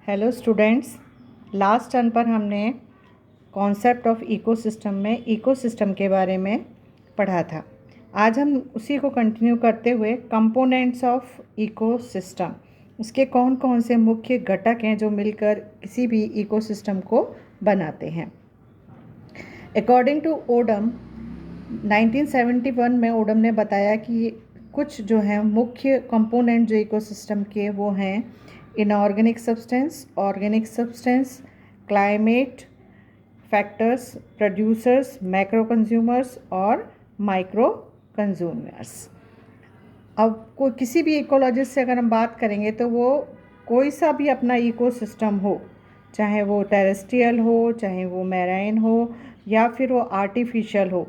Hello students, last turn पर हमने concept of ecosystem में इकोसिस्टम के बारे में पढ़ा था। आज हम उसी को कंटिन्यू करते हुए कंपोनेंट्स ऑफ इकोसिस्टम, उसके कौन कौन से मुख्य घटक हैं जो मिलकर किसी भी इकोसिस्टम को बनाते हैं। अकॉर्डिंग टू ओडम 1971 में ओडम ने बताया कि कुछ जो हैं मुख्य कंपोनेंट जो इकोसिस्टम के वो हैं inorganic substance, organic substance, climate factors, producers, macro consumers और माइक्रो कंज्यूमर्स। अब कोई किसी भी इकोलॉजिस्ट से अगर हम बात करेंगे तो वो कोई सा भी अपना इकोसिस्टम हो, चाहे वो टेरेस्ट्रियल हो, चाहे वो मैराइन हो या फिर वो आर्टिफिशियल हो,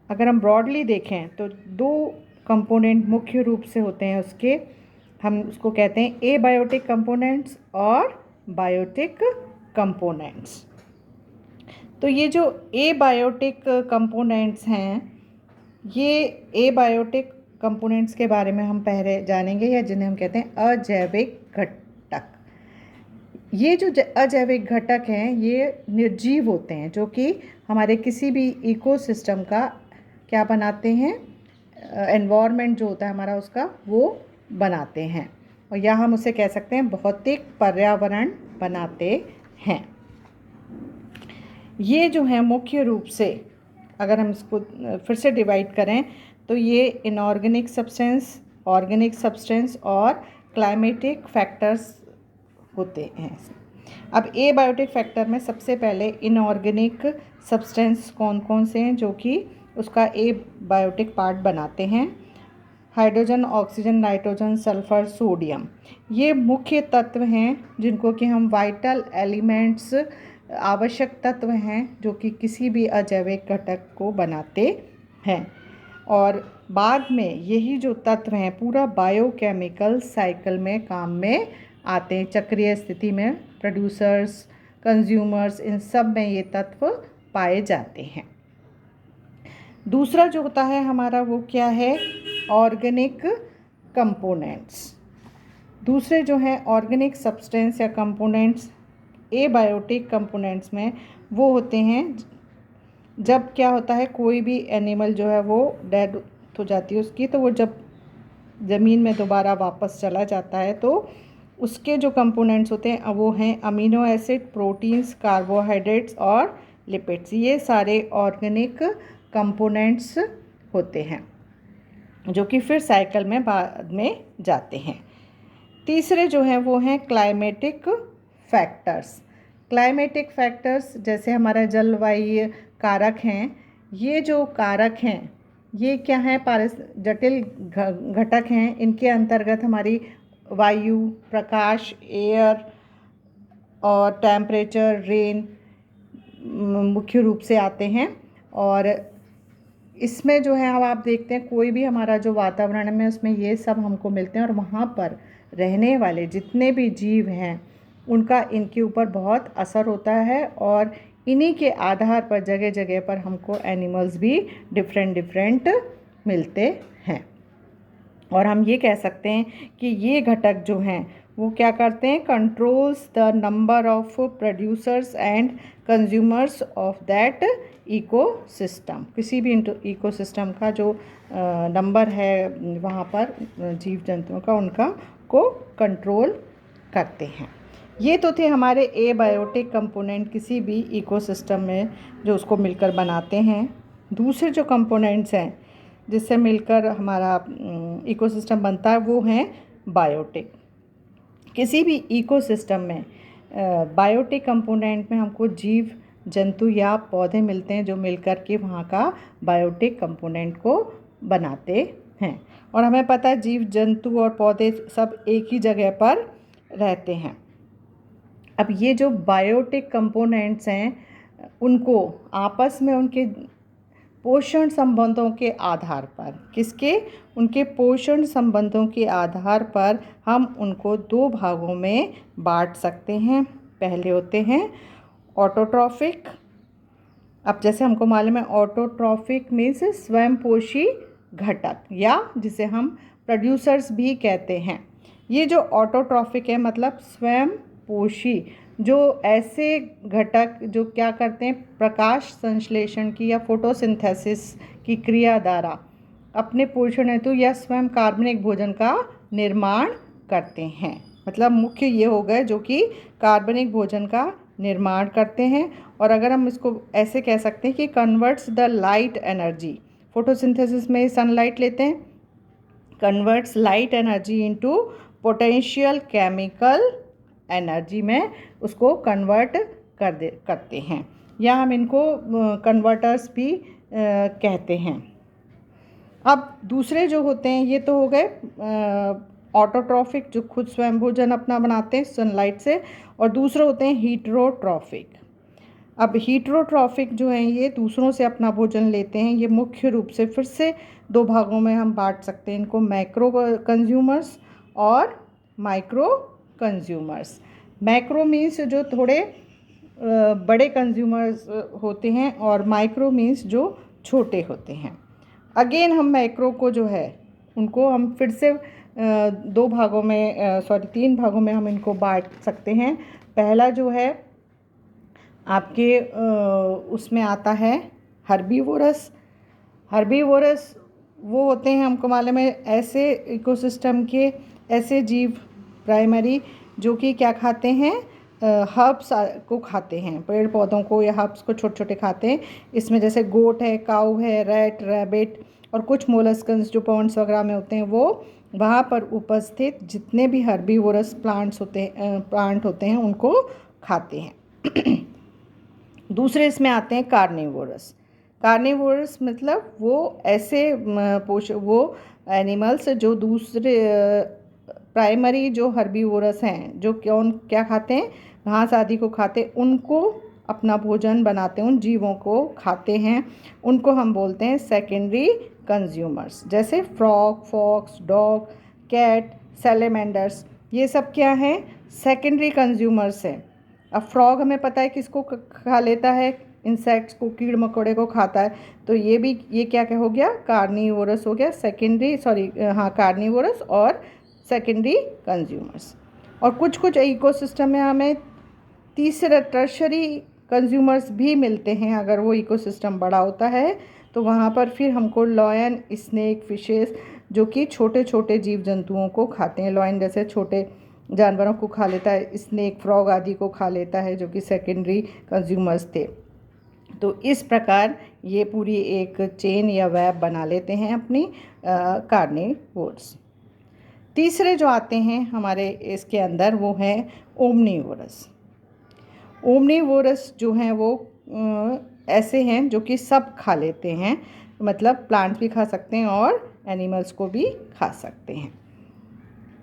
अगर हम ब्रॉडली देखें तो दो कंपोनेंट मुख्य रूप से होते हैं उसके। हम उसको कहते हैं एबायोटिक कंपोनेंट्स और बायोटिक कंपोनेंट्स। तो ये जो एबायोटिक कंपोनेंट्स हैं, ये एबायोटिक कंपोनेंट्स के बारे में हम पहले जानेंगे, या जिन्हें हम कहते हैं अजैविक घटक। ये जो अजैविक घटक हैं ये निर्जीव होते हैं, जो कि हमारे किसी भी इकोसिस्टम का क्या बनाते हैं, एनवायरनमेंट जो होता है हमारा उसका वो बनाते हैं, और या हम उसे कह सकते हैं भौतिक पर्यावरण बनाते हैं। ये जो है मुख्य रूप से अगर हम इसको फिर से डिवाइड करें तो ये इनऑर्गेनिक सब्सटेंस, ऑर्गेनिक सब्सटेंस और क्लाइमेटिक फैक्टर्स होते हैं। अब एबायोटिक फैक्टर में सबसे पहले इनऑर्गेनिक सब्सटेंस कौन कौन से हैं जो कि उसका एबायोटिक पार्ट बनाते हैं। Hydrogen, oxygen, nitrogen, sulphur, sodium, ये मुख्य तत्व हैं जिनको कि हम वाइटल एलिमेंट्स, आवश्यक तत्व हैं जो कि किसी भी अजैविक घटक को बनाते हैं। और बाद में यही जो तत्व हैं पूरा बायोकेमिकल साइकिल में काम में आते हैं। चक्रीय स्थिति में प्रोड्यूसर्स, कंज्यूमर्स, इन सब में ये तत्व पाए जाते हैं। दूसरा जो होता है हमारा वो क्या है, ऑर्गेनिक कंपोनेंट्स। दूसरे जो हैं ऑर्गेनिक सब्सटेंस या कंपोनेंट्स एबायोटिक कंपोनेंट्स में वो होते हैं जब क्या होता है कोई भी एनिमल जो है वो डेड हो जाती है उसकी, तो वो जब ज़मीन में दोबारा वापस चला जाता है तो उसके जो कंपोनेंट्स होते हैं वो हैं अमीनो एसिड, प्रोटीन्स, कार्बोहाइड्रेट्स और लिपिड्स। ये सारे ऑर्गेनिक कंपोनेंट्स होते हैं जो कि फिर साइकिल में बाद में जाते हैं। तीसरे जो हैं वो हैं क्लाइमेटिक फैक्टर्स। क्लाइमेटिक फैक्टर्स जैसे हमारा जलवायु कारक हैं, ये जो कारक हैं ये क्या हैं, जटिल घटक हैं। इनके अंतर्गत हमारी वायु, प्रकाश, एयर और टेम्परेचर, रेन मुख्य रूप से आते हैं। और इसमें जो है अब आप देखते हैं कोई भी हमारा जो वातावरण में उसमें ये सब हमको मिलते हैं, और वहाँ पर रहने वाले जितने भी जीव हैं उनका इनके ऊपर बहुत असर होता है, और इन्हीं के आधार पर जगह जगह पर हमको एनिमल्स भी डिफरेंट मिलते हैं। और हम ये कह सकते हैं कि ये घटक जो हैं वो क्या करते हैं, controls the number of producers and consumers of that ecosystem. किसी भी इकोसिस्टम का जो नंबर है वहाँ पर जीव जंतुओं का, उनका को कंट्रोल करते हैं। ये तो थे हमारे एबायोटिक कंपोनेंट किसी भी इकोसिस्टम में जो उसको मिलकर बनाते हैं। दूसरे जो कंपोनेंट्स हैं जिससे मिलकर हमारा इकोसिस्टम बनता है वो हैं बायोटिक। किसी भी इकोसिस्टम में बायोटिक कंपोनेंट में हमको जीव जंतु या पौधे मिलते हैं जो मिलकर के वहाँ का बायोटिक कंपोनेंट को बनाते हैं। और हमें पता है जीव जंतु और पौधे सब एक ही जगह पर रहते हैं। अब ये जो बायोटिक कंपोनेंट्स हैं उनको आपस में उनके पोषण संबंधों के आधार पर, किसके, उनके पोषण संबंधों के आधार पर हम उनको दो भागों में बांट सकते हैं। पहले होते हैं ऑटोट्रॉफिक। अब जैसे हमको मालूम है ऑटोट्रॉफिक मीन्स स्वयंपोषी घटक, या जिसे हम प्रोड्यूसर्स भी कहते हैं। ये जो ऑटोट्रॉफिक है मतलब स्वयं पोषी जो ऐसे घटक जो क्या करते हैं, प्रकाश संश्लेषण की या फोटोसिंथेसिस की क्रिया द्वारा अपने पोषण हेतु या स्वयं कार्बनिक भोजन का निर्माण करते हैं। मतलब मुख्य ये हो गए जो कि कार्बनिक भोजन का निर्माण करते हैं। और अगर हम इसको ऐसे कह सकते हैं कि converts the light energy, photosynthesis में सनलाइट लेते हैं, converts light energy into potential chemical energy में उसको कन्वर्ट करते हैं, या हम इनको कन्वर्टर्स भी कहते हैं। अब दूसरे जो होते हैं ये तो हो गए ऑटोट्रॉफिक, जो खुद स्वयं भोजन अपना बनाते हैं सनलाइट से, और दूसरे होते हैं हीटरोट्रॉफिक। अब हीटरोट्रॉफिक जो हैं ये दूसरों से अपना भोजन लेते हैं। ये मुख्य रूप से फिर से दो भागों में हम बांट सकते हैं इनको, मैक्रो कंज्यूमर्स और माइक्रो कंज्यूमर्स। मैक्रो मीन्स जो थोड़े बड़े कंज्यूमर्स होते हैं, और माइक्रो मीन्स जो छोटे होते हैं। अगेन हम मैक्रो को जो है उनको हम फिर से दो भागों में तीन भागों में हम इनको बांट सकते हैं। पहला जो है आपके उसमें आता है हर्बीवोरस। हर्बीवोरस वो होते हैं, हमको मालूम है, ऐसे इकोसिस्टम के ऐसे जीव प्राइमरी जो कि क्या खाते हैं, हर्ब्स को खाते हैं, पेड़ पौधों को या हर्ब्स को छोटे छोटे खाते हैं। इसमें जैसे गोट है, काऊ है, रैट, रैबिट और कुछ मोलस्कन्स जो पॉन्ड्स वगैरह में होते हैं, वो वहाँ पर उपस्थित जितने भी हर्बीवोरस प्लांट होते हैं उनको खाते हैं। दूसरे इसमें आते हैं कार्निवोरस। कार्निवोरस मतलब वो ऐसे वो एनिमल्स जो दूसरे प्राइमरी जो हर्बीवोरस हैं, जो क्या खाते हैं, घास आदि को खाते हैं, उनको अपना भोजन बनाते हैं, उन जीवों को खाते हैं, उनको हम बोलते हैं सेकेंडरी कंज्यूमर्स। जैसे फ्रॉग, फॉक्स, डॉग, कैट, सैलेमेंडर्स, ये सब क्या हैं, सेकेंडरी कंज्यूमर्स हैं। अब फ्रॉग हमें पता है किसको खा लेता है, इंसेक्ट्स को, कीड़ मकोड़े को खाता है, तो ये क्या हो गया, कार्निवोरस हो गया, कार्निवोरस और सेकेंडरी कंज्यूमर्स। और कुछ इकोसिस्टम में हमें तीसरा टर्शरी कंज्यूमर्स भी मिलते हैं। अगर वो इकोसिस्टम बड़ा होता है तो वहाँ पर फिर हमको लॉयन, स्नेक, फिशेस जो कि छोटे छोटे जीव जंतुओं को खाते हैं, लॉयन जैसे छोटे जानवरों को खा लेता है, स्नेक, फ्रॉग आदि को खा लेता है, जो कि सेकेंडरी कंज्यूमर्स थे। तो इस प्रकार ये पूरी एक चेन या वेब बना लेते हैं अपनी कार्निवोरस। तीसरे जो आते हैं हमारे इसके अंदर वो हैं ओमनीवोरस। ओमनीवोरस जो हैं वो ऐसे हैं जो कि सब खा लेते हैं, मतलब प्लांट्स भी खा सकते हैं और एनिमल्स को भी खा सकते हैं।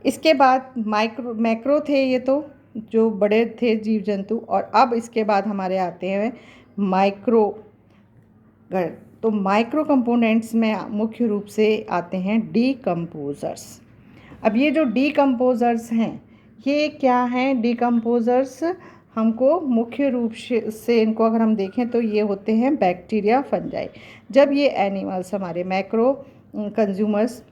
इसके बाद मैक्रो थे ये तो जो बड़े थे जीव जंतु, और अब इसके बाद हमारे आते हैं माइक्रो। तो माइक्रो कंपोनेंट्स में मुख्य रूप से आते हैं डीकम्पोजर्स। अब ये जो डीकम्पोजर्स हैं ये क्या हैं, डीकम्पोजर्स हमको मुख्य रूप से इनको अगर हम देखें तो ये होते हैं बैक्टीरिया, फंजाई। जब ये एनिमल्स हमारे मैक्रो कंज्यूमर्स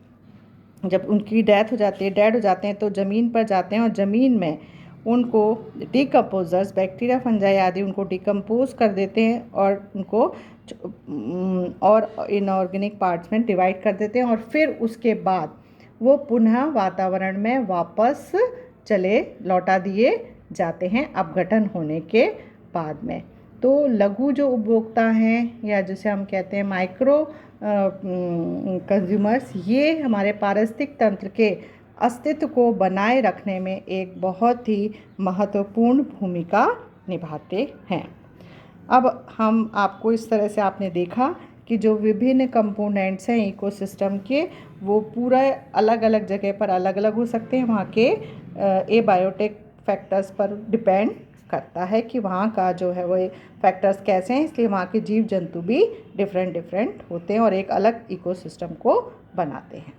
जब उनकी डेड हो जाते हैं तो ज़मीन पर जाते हैं और ज़मीन में उनको डीकम्पोजर्स, बैक्टीरिया, फंजाई आदि उनको डिकम्पोज कर देते हैं और उनको और इनऑर्गेनिक पार्ट्स में डिवाइड कर देते हैं, और फिर उसके बाद वो पुनः वातावरण में वापस लौटा दिए जाते हैं अपघटन होने के बाद में। तो लघु जो उपभोक्ता हैं या जिसे हम कहते हैं माइक्रो कंज्यूमर्स, ये हमारे पारिस्थितिक तंत्र के अस्तित्व को बनाए रखने में एक बहुत ही महत्वपूर्ण भूमिका निभाते हैं। अब हम आपको इस तरह से आपने देखा कि जो विभिन्न कंपोनेंट्स हैं इकोसिस्टम के, वो पूरा अलग अलग जगह पर अलग अलग हो सकते हैं। वहाँ के एबायोटिक फैक्टर्स पर डिपेंड करता है कि वहाँ का जो है वो फैक्टर्स कैसे हैं, इसलिए वहाँ के जीव जंतु भी डिफरेंट होते हैं और एक अलग इकोसिस्टम को बनाते हैं।